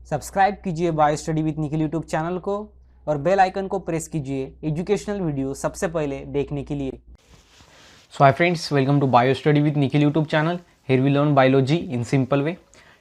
Subscribe कीजिए Bio Study with Nikhil YouTube channel को और बेल आइकन को प्रेस कीजिए एजुकेशनल वीडियो सबसे पहले देखने के लिए। So hi friends, welcome to Bio Study with Nikhil YouTube channel. Here we learn biology in simple way.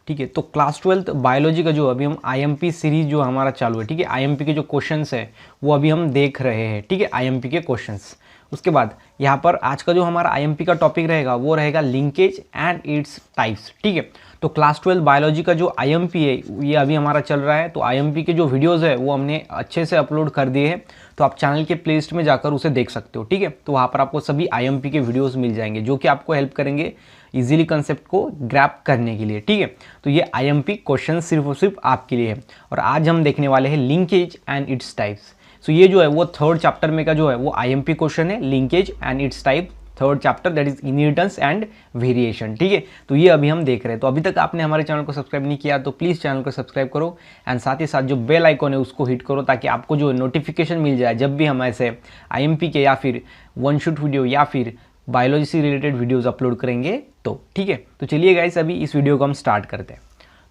ठीक है, तो क्लास 12 बायोलॉजी का जो अभी हम आईएमपी सीरीज जो हमारा चालू है, ठीक है, आईएमपी के जो क्वेश्चंस है वो अभी हम देख रहे हैं। ठीक है, आईएमपी के क्वेश्चंस। उसके बाद यहाँ पर आज का जो हमारा आईएमपी का टॉपिक रहेगा वो रहेगा लिंकेज एंड इट्स टाइप्स। ठीक है, तो क्लास 12 बायोलॉजी का जो आईएमपी है ये अभी हमारा चल रहा है। तो आईएमपी के जो वीडियोस है वो हमने अच्छे से अपलोड कर दिए हैं, तो आप चैनल के प्लेलिस्ट में जाकर उसे देख सकते हो। ठीक है, तो वहाँ पर आपको सभी आईएमपी के वीडियोस मिल जाएंगे जो कि आपको हेल्प करेंगे इजीली कंसेप्ट को ग्रैप करने के लिए। ठीक है, तो ये आईएमपी क्वेश्चन सिर्फ और सिर्फ आपके लिए है। और आज हम देखने वाले हैं लिंकेज एंड इट्स टाइप्स। सो ये जो है वो थर्ड चैप्टर में का जो है वो आईएमपी क्वेश्चन है, linkage and it's type, third chapter, that is inheritance and variation. ठीक है, तो ये अभी हम देख रहे हैं। तो अभी तक आपने हमारे चैनल को सब्सक्राइब नहीं किया तो प्लीज़ चैनल को सब्सक्राइब करो एंड साथ ही साथ जो बेल आइकॉन है उसको हिट करो ताकि आपको जो नोटिफिकेशन मिल जाए जब भी हम ऐसे आईएमपी के या फिर वन शूट वीडियो या फिर बायोलॉजी से रिलेटेड वीडियोज़ अपलोड करेंगे। तो ठीक है, तो चलिए गाइस अभी इस वीडियो को हम स्टार्ट करते हैं।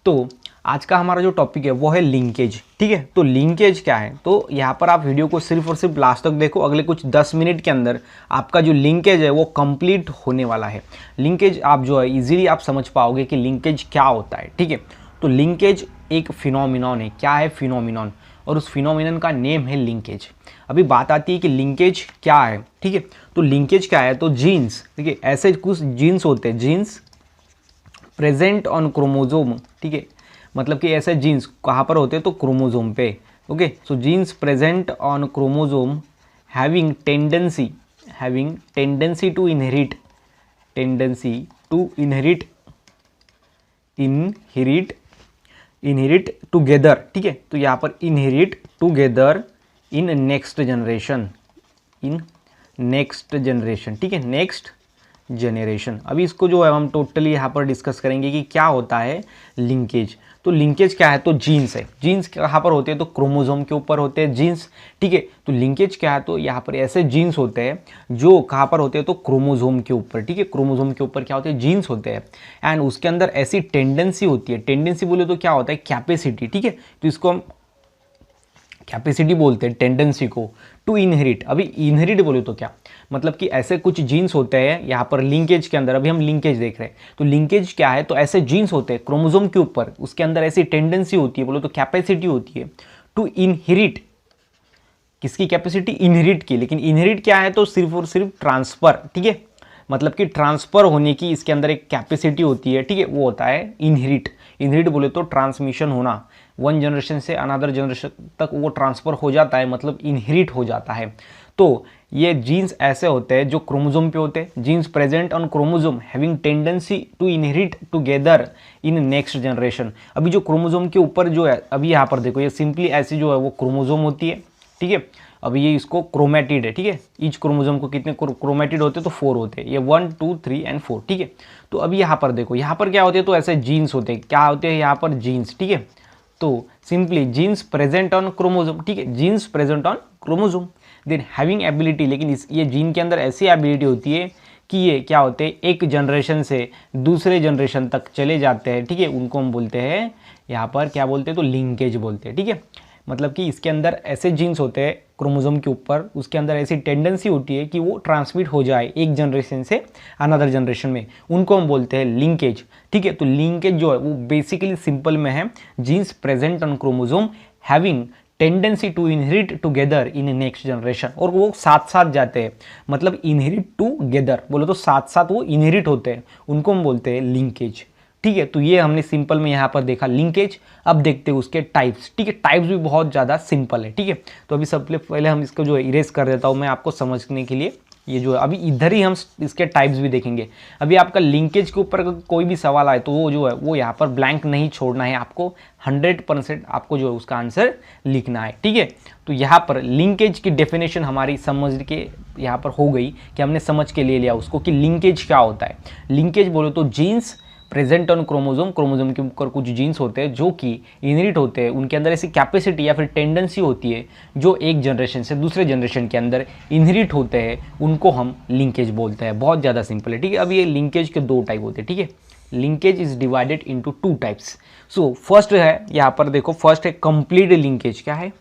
तो आज का हमारा जो टॉपिक है वो है लिंकेज। ठीक है, तो लिंकेज क्या है, तो यहाँ पर आप वीडियो को सिर्फ और सिर्फ लास्ट तक देखो। अगले कुछ 10 मिनट के अंदर आपका जो लिंकेज है वो कंप्लीट होने वाला है। लिंकेज आप जो है इजीली आप समझ पाओगे कि लिंकेज क्या होता है। ठीक है, तो लिंकेज एक फिनोमिनॉन है। क्या है फिनोमिनॉन, और उस फिनोमिनन का नेम है लिंकेज। अभी बात आती है कि लिंकेज क्या है। ठीक है, तो लिंकेज क्या है, तो जीन्स, ठीक है, ऐसे कुछ जीन्स होते हैं, जीन्स प्रेजेंट ऑन क्रोमोजोम। ठीक है, मतलब कि ऐसे जीन्स कहाँ पर होते हैं, तो क्रोमोजोम पे। Okay, so genes present on chromosome having tendency to inherit, inherit together. ठीक है, तो यहाँ पर inherit together in next generation, ठीक है, नेक्स्ट जनरेशन। अभी इसको जो है हम टोटली यहाँ पर डिस्कस करेंगे कि क्या होता है लिंकेज। तो लिंकेज क्या है, तो जीन्स है। जीन्स कहाँ पर होते हैं, तो क्रोमोजोम के ऊपर होते हैं जीन्स। ठीक है, तो लिंकेज क्या है, तो यहाँ पर ऐसे जीन्स होते हैं जो कहाँ पर होते हैं, तो क्रोमोजोम के ऊपर। ठीक है, क्रोमोजोम के ऊपर क्या होते हैं, जीन्स होते हैं एंड उसके अंदर ऐसी टेंडेंसी होती है। टेंडेंसी बोले तो क्या होता है, कैपेसिटी। ठीक है, तो इसको हम कैपेसिटी बोलते हैं टेंडेंसी को, टू इनहेरिट। अभी इनहेरिट बोले तो क्या मतलब कि ऐसे कुछ जीन्स होते हैं यहाँ पर लिंकेज के अंदर। अभी हम लिंकेज देख रहे हैं, तो लिंकेज क्या है, तो ऐसे जीन्स होते हैं क्रोमोसोम के ऊपर, उसके अंदर ऐसी टेंडेंसी होती है, बोलो तो कैपेसिटी होती है टू इनहेरिट। किसकी कैपेसिटी, इनहेरिट की। लेकिन इनहेरिट क्या है, तो सिर्फ और सिर्फ ट्रांसफर। ठीक है, मतलब कि ट्रांसफर होने की इसके अंदर एक कैपेसिटी होती है। ठीक है, वो होता है इनहेरिट। इनहेरिट बोले तो ट्रांसमिशन होना, वन जनरेशन से अनदर जनरेशन तक वो ट्रांसफर हो जाता है, मतलब इनहेरिट हो जाता है। तो ये जीन्स ऐसे होते हैं जो क्रोमोसोम पे होते हैं। Genes present on chromosome having tendency to inherit together in next generation. अभी जो क्रोमोसोम के ऊपर जो है, अभी यहाँ पर देखो, ये सिंपली ऐसी जो है वो क्रोमोसोम होती है। ठीक है, अभी ये इसको क्रोमेटिड है। ठीक है, ईच क्रोमोसोम को कितने क्रोमेटिड होते हैं, तो 4 होते हैं, ये 1 2 3 एंड 4। ठीक है, तो अभी यहाँ पर देखो, यहाँ पर क्या होते हैं, तो ऐसे जीन्स होते हैं। क्या होते हैं यहाँ पर, जीन्स। ठीक है, तो simply genes present on chromosome. ठीक है, genes present on chromosome, then having ability. लेकिन ये जीन के अंदर ऐसी एबिलिटी होती है कि ये क्या होते हैं, एक जनरेशन से दूसरे जनरेशन तक चले जाते हैं। ठीक है, उनको हम बोलते हैं यहाँ पर क्या बोलते हैं, तो लिंकेज बोलते हैं। ठीक है, मतलब कि इसके अंदर ऐसे जीन्स होते हैं क्रोमोसोम के ऊपर, उसके अंदर ऐसी टेंडेंसी होती है कि वो ट्रांसमिट हो जाए एक जनरेशन से अनदर जनरेशन में, उनको हम बोलते हैं लिंकेज। ठीक है, तो लिंकेज जो है वो बेसिकली सिंपल में है, genes present on chromosome having tendency to inherit together in next generation. और वो साथ साथ जाते हैं, मतलब इनहेरिट टुगेदर बोलो तो साथ साथ वो इनहेरिट होते हैं, उनको हम बोलते हैं लिंकेज। ठीक है, तो ये हमने सिंपल में यहाँ पर देखा लिंकेज। अब देखते हैं उसके टाइप्स। ठीक है, टाइप्स भी बहुत ज़्यादा सिंपल है। ठीक है, तो अभी सबसे पहले हम इसको जो है इरेज कर देता हूँ मैं आपको समझने के लिए। ये जो है अभी इधर ही हम इसके टाइप्स भी देखेंगे। अभी आपका लिंकेज के ऊपर कोई भी सवाल आए तो वो जो है वो यहाँ पर ब्लैंक नहीं छोड़ना है आपको, 100% आपको जो है उसका आंसर लिखना है। ठीक है, तो यहाँ पर लिंकेज की डेफिनेशन हमारी समझ के यहाँ पर हो गई कि हमने समझ के ले लिया उसको कि लिंकेज क्या होता है। लिंकेज बोलो तो jeans present on chromosome, chromosome के ऊपर कुछ जीन्स होते हैं जो कि इनहेरिट होते हैं, उनके अंदर ऐसी कैपेसिटी या फिर टेंडेंसी होती है जो एक जनरेशन से दूसरे जनरेशन के अंदर इनहेरिट होते हैं, उनको हम लिंकेज बोलते हैं। बहुत ज़्यादा सिंपल है। ठीक है, अब ये लिंकेज के 2 टाइप होते हैं। ठीक है, linkage is divided into two types. So first है, यहाँ पर देखो, फर्स्ट है कंप्लीट लिंकेज। क्या है?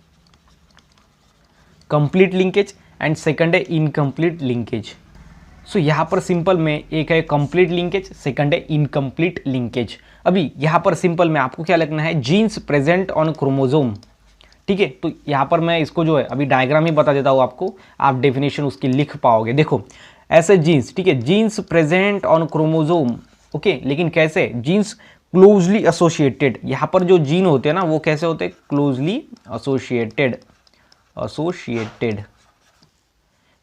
Complete linkage. एंड सेकंड है इनकम्प्लीट लिंकेज। सो यहाँ पर सिंपल में एक है कंप्लीट लिंकेज, सेकंड है इनकम्प्लीट लिंकेज। अभी यहाँ पर सिंपल में आपको क्या लिखना है, जीन्स प्रेजेंट ऑन क्रोमोजोम। ठीक है, तो यहाँ पर मैं इसको जो है अभी डायग्राम ही बता देता हूँ आपको, आप डेफिनेशन उसकी लिख पाओगे। देखो ऐसे जीन्स, ठीक है, genes present on chromosome, okay, लेकिन कैसे? Genes closely associated. यहाँ पर जो जीन होते हैं ना वो कैसे होते हैं? Closely associated.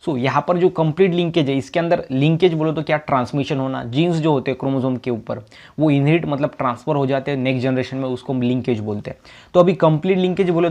सो यहाँ पर जो कंप्लीट लिंकेज है, इसके अंदर लिंकेज बोलो तो क्या? ट्रांसमिशन होना। जीन्स जो होते हैं क्रोमोसोम के ऊपर वो इनहेरिट मतलब ट्रांसफर हो जाते हैं नेक्स्ट जनरेशन में, उसको हम लिंकेज बोलते हैं। तो अभी कंप्लीट लिंकेज बोले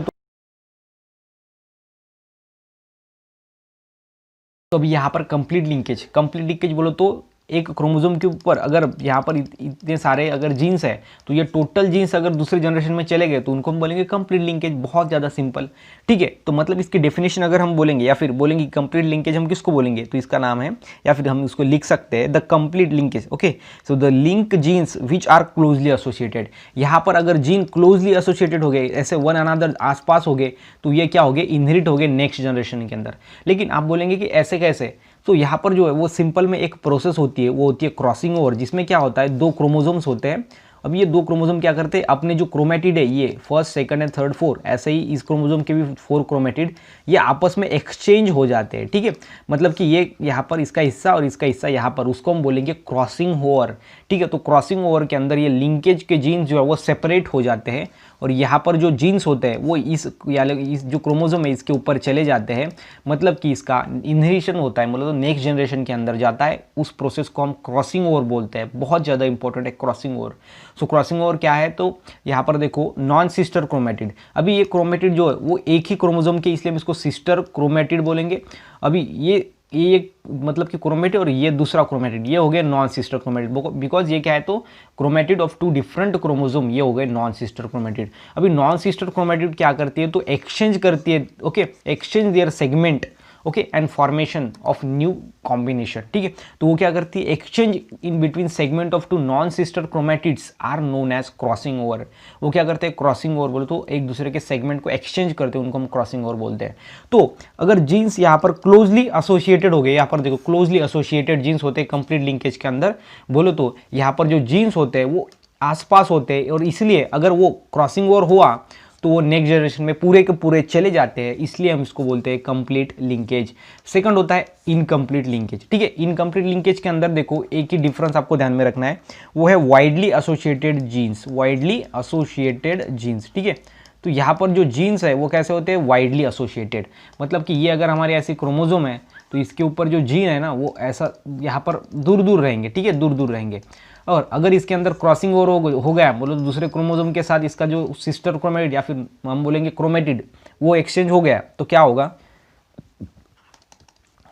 तो अभी यहाँ पर कंप्लीट लिंकेज बोलो तो एक क्रोमोसोम के ऊपर अगर यहाँ पर इतने सारे अगर जीन्स है तो ये टोटल जीन्स अगर दूसरे जनरेशन में चले गए तो उनको हम बोलेंगे कंप्लीट लिंकेज। बहुत ज़्यादा सिंपल, ठीक है। तो मतलब इसकी डेफिनेशन अगर हम बोलेंगे या फिर बोलेंगे कंप्लीट लिंकेज हम किसको बोलेंगे, तो इसका नाम है, या फिर हम इसको लिख सकते हैं the complete linkage. Okay, so the link genes which are closely associated. यहाँ पर अगर जीन क्लोजली एसोसिएटेड हो गए, ऐसे वन अनदर आसपास हो गए, तो ये क्या हो गए? इनहेरिट हो गए नेक्स्ट जनरेशन के अंदर। लेकिन आप बोलेंगे कि ऐसे कैसे? तो यहाँ पर जो है वो सिंपल में एक प्रोसेस होती है, वो होती है क्रॉसिंग ओवर, जिसमें क्या होता है, दो क्रोमोसोम्स होते हैं। अब ये दो क्रोमोसोम क्या करते हैं, अपने जो क्रोमेटिड है, ये first second and third four, ऐसे ही इस क्रोमोसोम के भी 4 क्रोमेटिड, ये आपस में एक्सचेंज हो जाते हैं। ठीक है, मतलब कि ये यहाँ पर इसका हिस्सा और इसका हिस्सा यहाँ पर, उसको हम बोलेंगे क्रॉसिंग ओवर। ठीक है, तो क्रॉसिंग ओवर के अंदर ये लिंकेज के जीन्स जो है वो सेपरेट हो जाते हैं और यहाँ पर जो जीन्स होते हैं वो इस जो क्रोमोसोम है इसके ऊपर चले जाते हैं। मतलब कि इसका इनहेरिशन होता है, मतलब तो नेक्स्ट जनरेशन के अंदर जाता है। उस प्रोसेस को हम क्रॉसिंग ओवर बोलते हैं। बहुत ज़्यादा इंपॉर्टेंट है क्रॉसिंग ओवर। सो क्रॉसिंग ओवर क्या है, तो यहाँ पर देखो नॉन सिस्टर क्रोमेटिड। अभी ये क्रोमेटिड जो है वो एक ही क्रोमोसोम के, इसलिए हम इसको सिस्टर क्रोमेटिड बोलेंगे। अभी ये मतलब कि क्रोमेटिड और ये दूसरा क्रोमेटिड, ये हो गए नॉन सिस्टर क्रोमेटिड। बिकॉज ये क्या है, तो क्रोमेटिड ऑफ 2 डिफरेंट क्रोमोसोम, ये हो गए नॉन सिस्टर क्रोमेटिड। अभी नॉन सिस्टर क्रोमेटिड क्या करती है, तो एक्सचेंज करती है, okay, exchange their segment, okay, and formation of new combination. ठीक है, तो वो क्या करती है, exchange in between segment of 2 non sister chromatids are known as crossing over. वो क्या करते हैं, क्रॉसिंग ओवर बोले तो एक दूसरे के सेगमेंट को एक्सचेंज करते हैं, उनको हम क्रॉसिंग ओवर बोलते हैं। तो अगर जीन्स यहाँ पर क्लोजली एसोसिएटेड हो गए, यहाँ पर देखो क्लोजली एसोसिएटेड जीन्स होते हैं कंप्लीट लिंकेज के अंदर, बोलो तो यहाँ पर जो जीन्स होते हैं वो आसपास होते हैं, और इसलिए अगर वो क्रॉसिंग ओवर हुआ तो वो नेक्स्ट जनरेशन में पूरे के पूरे चले जाते हैं, इसलिए हम इसको बोलते हैं कंप्लीट लिंकेज। सेकंड होता है इनकम्प्लीट लिंकेज। ठीक है, इनकम्प्लीट लिंकेज के अंदर देखो एक ही डिफरेंस आपको ध्यान में रखना है, वो है widely associated genes. Widely associated genes, ठीक है, तो यहाँ पर जो जीन्स है वो कैसे होते हैं, वाइडली एसोसिएटेड। मतलब कि ये अगर हमारे ऐसी क्रोमोसोम है तो इसके ऊपर जो जीन है ना वो ऐसा यहाँ पर दूर दूर रहेंगे। ठीक है, दूर दूर रहेंगे। और अगर इसके अंदर क्रॉसिंग ओवर हो गया, बोलो तो दूसरे क्रोमोसोम के साथ इसका जो सिस्टर क्रोमेटिड या फिर हम बोलेंगे क्रोमेटिड, वो एक्सचेंज हो गया, तो क्या होगा,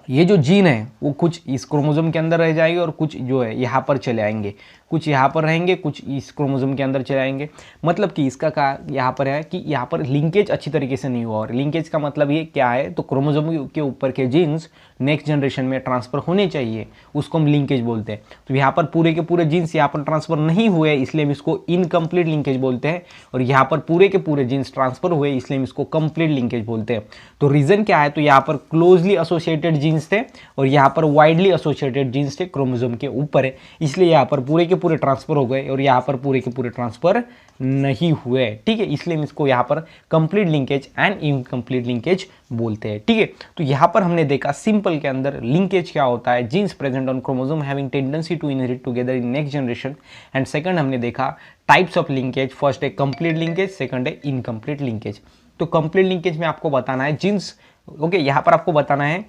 ये जो जीन है वो कुछ इस क्रोमोसोम के अंदर रह जाएंगे और कुछ जो है यहाँ पर चले आएंगे, कुछ यहाँ पर रहेंगे, कुछ इस क्रोमोसोम के अंदर चले आएंगे। मतलब कि इसका क्या यहाँ पर है कि यहाँ पर लिंकेज अच्छी तरीके से नहीं हुआ। और लिंकेज का मतलब ये क्या है, तो क्रोमोसोम के ऊपर के जीन्स नेक्स्ट जनरेशन में ट्रांसफर होने चाहिए, उसको हम लिंकेज बोलते हैं। तो यहाँ पर पूरे के पूरे जीन्स यहाँ पर ट्रांसफर नहीं हुए, इसलिए हम इसको इनकम्प्लीट लिंकेज बोलते हैं। और यहाँ पर पूरे के पूरे जीन्स ट्रांसफर हुए, इसलिए हम इसको कंप्लीट लिंकेज बोलते हैं। तो रीजन क्या है, तो यहाँ पर क्लोजली एसोसिएटेड जीन्स थे और यहाँ पर वाइडली एसोसिएटेड जीन्स थे क्रोमोसोम के ऊपर है, इसलिए यहाँ पर पूरे के पूरे ट्रांसफर हो गए और यहाँ पर पूरे के पूरे ट्रांसफर नहीं हुए। ठीक है, इसलिए हम इसको यहाँ पर complete linkage and incomplete linkage बोलते हैं। ठीक है, तो यहाँ पर हमने देखा सिंपल के अंदर लिंकेज क्या होता है, genes present on chromosome having tendency to inherit together in next generation. And second हमने देखा टाइप्स ऑफ लिंकेज, फर्स्ट है कंप्लीट लिंकेज, सेकंड है इनकम्प्लीट लिंकेज। तो कंप्लीट लिंकेज में आपको बताना है जीन्स, ओके, यहाँ पर आपको बताना है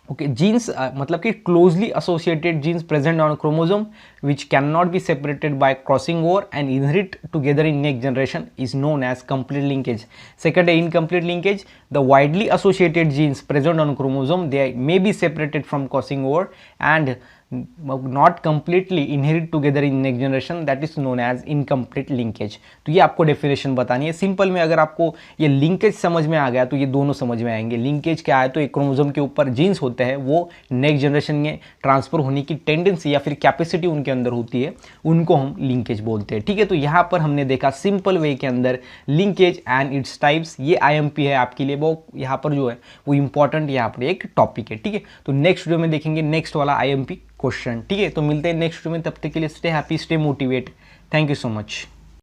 ओके, जीन्स मतलब कि closely associated jeans present on chromosome which cannot be separated by crossing over and inherit together in next generation is known as complete linkage. Second, incomplete linkage, the widely associated genes present on chromosome, they may be separated from crossing over and not completely inherit together in next generation, that is known as incomplete linkage. तो ये आपको definition बतानी है simple में। अगर आपको ये linkage समझ में आ गया तो ये दोनों समझ में आएंगे। लिंकेज क्या है, तो एक क्रोमोसोम के ऊपर जीन्स होते हैं, वो नेक्स्ट जनरेशन में ट्रांसफर होने की टेंडेंसी या फिर कैपेसिटी उनके अंदर होती है, उनको हम लिंकेज बोलते हैं। ठीक है, तो यहाँ पर हमने देखा सिंपल वे के अंदर लिंकेज एंड इट्स टाइप्स। ये IMP है आपके लिए, वो यहाँ पर जो है वो इंपॉर्टेंट यहाँ पर एक टॉपिक है। ठीक है, तो नेक्स्ट वीडियो में देखेंगे नेक्स्ट वाला IMP क्वेश्चन। ठीक है, तो मिलते हैं नेक्स्ट वीडियो में, तब तक के लिए stay happy, stay motivate. Thank you so much.